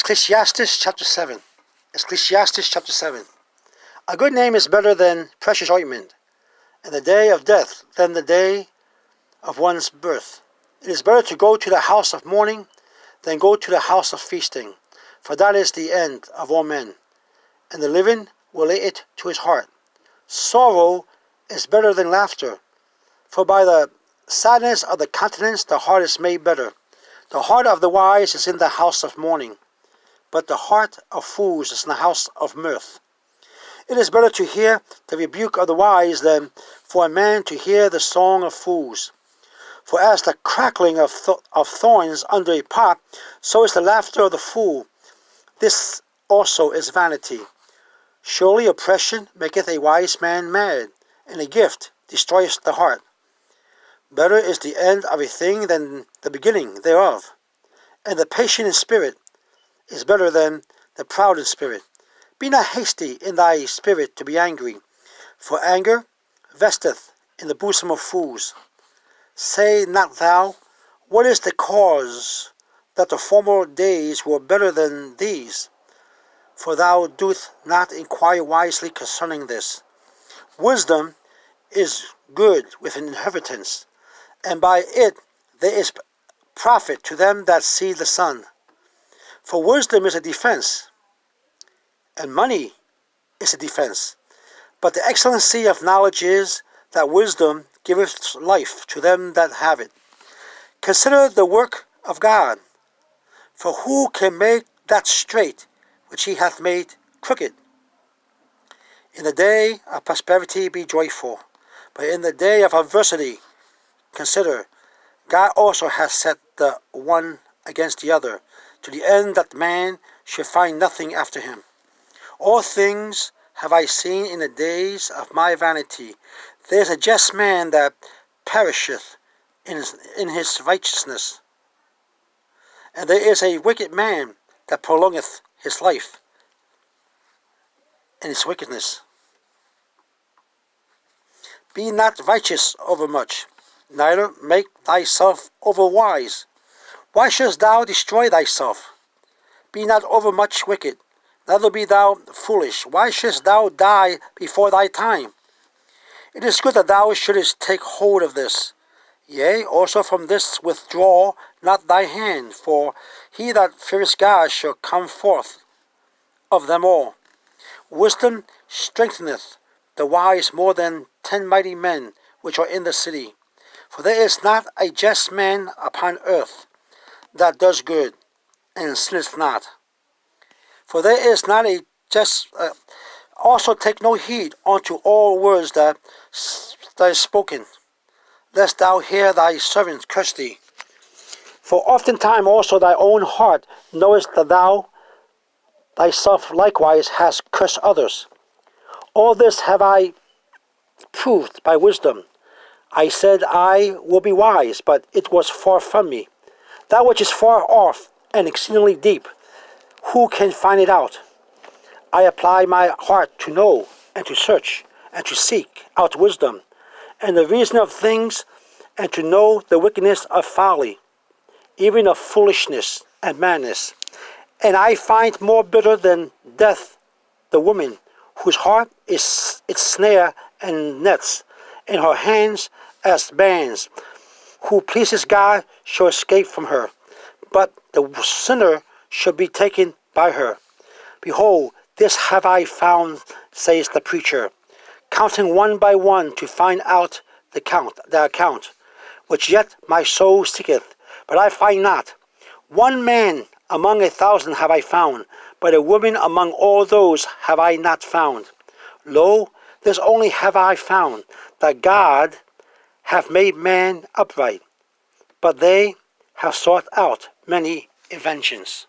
Ecclesiastes chapter 7. Ecclesiastes chapter 7. A good name is better than precious ointment, and the day of death than the day of one's birth. It is better to go to the house of mourning than go to the house of feasting, for that is the end of all men, and the living will lay it to his heart. Sorrow is better than laughter, for by the sadness of the countenance the heart is made better. The heart of the wise is in the house of mourning, but the heart of fools is in the house of mirth. It is better to hear the rebuke of the wise than for a man to hear the song of fools. For as the crackling of thorns under a pot, so is the laughter of the fool. This also is vanity. Surely oppression maketh a wise man mad, and a gift destroyeth the heart. Better is the end of a thing than the beginning thereof, and the patient in spirit is better than the proud in spirit. Be not hasty in thy spirit to be angry, for anger vesteth in the bosom of fools. Say not thou, what is the cause that the former days were better than these? For thou dost not inquire wisely concerning this. Wisdom is good with an inheritance, and by it there is profit to them that see the sun. For wisdom is a defense, and money is a defense. But the excellency of knowledge is that wisdom giveth life to them that have it. Consider the work of God, for who can make that straight which he hath made crooked? In the day of prosperity be joyful, but in the day of adversity consider, God also hath set the one against the other, to the end that man should find nothing after him. All things have I seen in the days of my vanity. There is a just man that perisheth in his righteousness, and there is a wicked man that prolongeth his life in his wickedness. Be not righteous overmuch, neither make thyself overwise. Why shouldst thou destroy thyself? Be not overmuch wicked, neither be thou foolish. Why shouldst thou die before thy time? It is good that thou shouldest take hold of this. Yea, also from this withdraw not thy hand, for he that feareth God shall come forth of them all. Wisdom strengtheneth the wise more than 10 mighty men which are in the city. For there is not a just man upon earth that does good, and sinneth not. For there is not a just... Also take no heed unto all words that is spoken, lest thou hear thy servant curse thee. For oftentimes also thy own heart knowest that thou thyself likewise hast cursed others. All this have I proved by wisdom. I said I will be wise, but it was far from me. That which is far off and exceedingly deep, who can find it out? I apply my heart to know and to search and to seek out wisdom and the reason of things, and to know the wickedness of folly, even of foolishness and madness. And I find more bitter than death the woman whose heart is its snare and nets, and her hands as bands. Who pleases God shall escape from her, but the sinner shall be taken by her. Behold, this have I found, says the preacher, counting one by one to find out the account, which yet my soul seeketh, but I find not. One man among 1,000 have I found, but a woman among all those have I not found. Lo, this only have I found, that God hath made man upright, but they have sought out many inventions.